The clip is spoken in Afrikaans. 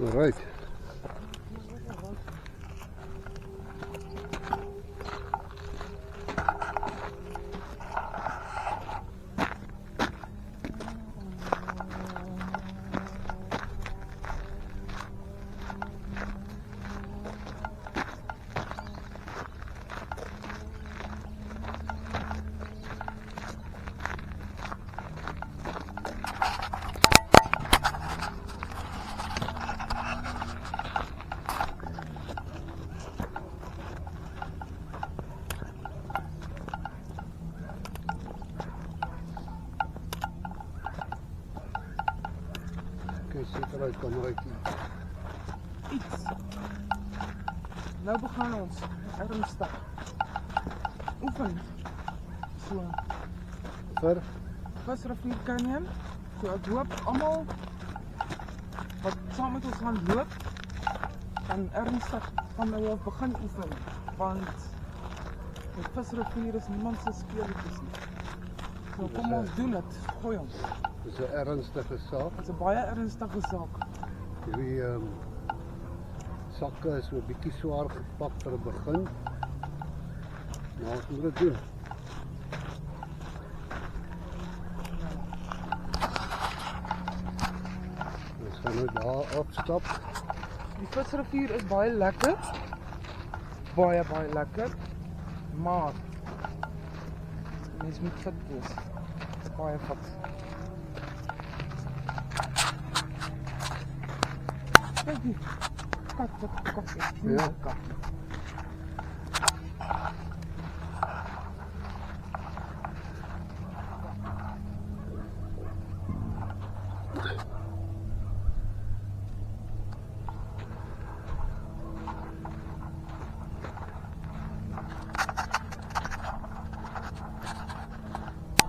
All right. Kyk, seker uit kameratjie. Iets. Nou begin ons ernstig oefen. So, Vir Visrivier Canyon. So ek hoop almal wat saam met ons gaan loop, gaan ernstig van nou af begin oefen, want die Visrivier is niemand se speletjies nie. So kom ons doen dit, gooi ons. dis 'n ernstige saak. Dit is 'n baie ernstige saak. Hierdie sakke is so 'n bietjie swaar gepak vir 'n begin. Nou ons moet dit doen. Ons gaan nou daar opstap. Die Visrivier is baie lekker. Baie lekker. Maar mens moet fit wees. Baie fit. Kyk hier. Kat, kat. Ja. Kat.